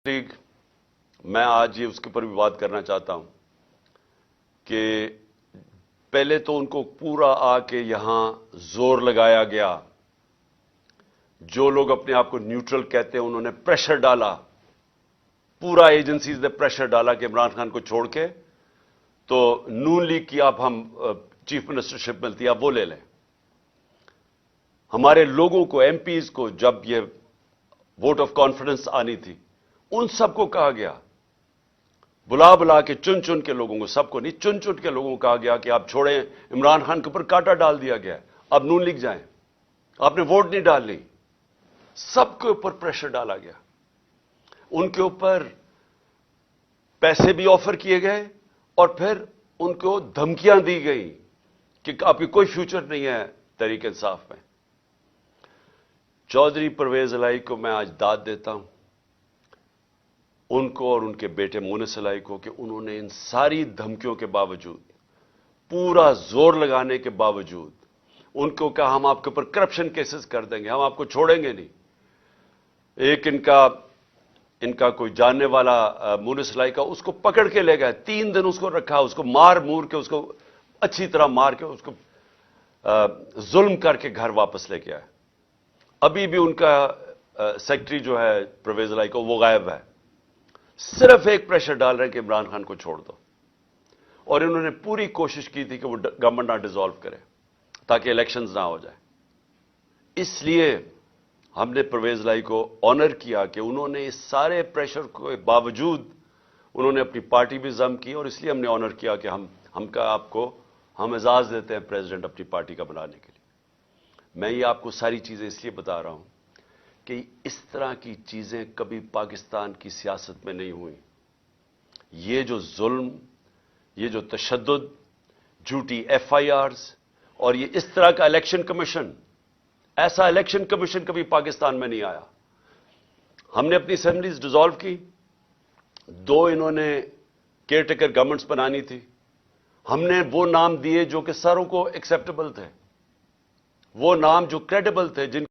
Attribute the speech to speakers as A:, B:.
A: League मैं आज ये उसके ऊपर भी बात करना चाहता हूं कि पहले तो उनको पूरा आके यहां जोर लगाया गया। जो लोग अपने आप को न्यूट्रल कहते हैं उन्होंने प्रेशर डाला, पूरा एजेंसीज ने प्रेशर डाला कि इमरान खान को छोड़ के तो नून लीग की आप हम चीफ मिनिस्टरशिप मिलती है आप वो ले लें। हमारे लोगों को, एमपीज को जब ये वोट ऑफ कॉन्फिडेंस आनी थी उन सबको कहा गया, बुला बुला के चुन चुन के लोगों को, सबको नहीं चुन चुन के लोगों को कहा गया कि आप छोड़ें। इमरान खान के ऊपर कांटा डाल दिया गया, अब नून लीग जाएं, आपने वोट नहीं डालनी। सबके ऊपर प्रेशर डाला गया, उनके ऊपर पैसे भी ऑफर किए गए और फिर उनको धमकियां दी गई कि आपकी कोई फ्यूचर नहीं है तहरीक इंसाफ में। चौधरी परवेज इलाही को मैं आज दाद देता हूं, उनको और उनके बेटे मुनिस इलाही को, कि उन्होंने इन सारी धमकियों के बावजूद, पूरा जोर लगाने के बावजूद उनको कहा हम आपके ऊपर करप्शन केसेस कर देंगे, हम आपको छोड़ेंगे नहीं। एक इनका कोई जानने वाला मुनिस इलाही का, उसको पकड़ के ले गए, 3 दिन उसको रखा, उसको मार मूर के, उसको अच्छी तरह मार के, उसको जुल्म करके घर वापस लेके आए। अभी भी उनका सेक्रेटरी जो है परवेज इलाही को, वो गायब है। सिर्फ एक प्रेशर डाल रहे हैं कि इमरान खान को छोड़ दो। और इन्होंने पूरी कोशिश की थी कि वो गवर्नमेंट ना डिसॉल्व करे ताकि इलेक्शंस ना हो जाए। इसलिए हमने परवेज इलाही को ऑनर किया कि उन्होंने इस सारे प्रेशर के बावजूद उन्होंने अपनी पार्टी भी जम की, और इसलिए हमने ऑनर किया कि हम एजाज देते हैं प्रेसिडेंट अपनी पार्टी का बनाने के लिए। मैं ये आपको सारी चीजें इसलिए बता रहा हूं कि इस तरह की चीजें कभी पाकिस्तान की सियासत में नहीं हुई। ये जो जुल्म, ये जो तशद्दुद, झूठी FIRs और ये इस तरह का इलेक्शन कमीशन, ऐसा इलेक्शन कमीशन कभी पाकिस्तान में नहीं आया। हमने अपनी असेंबलीज डिसॉल्व की, 2 इन्होंने केयरटेकर गवर्नमेंट्स बनानी थी। हमने वो नाम दिए जो कि सारों को एक्सेप्टेबल थे, वो नाम जो क्रेडिबल थे, जिन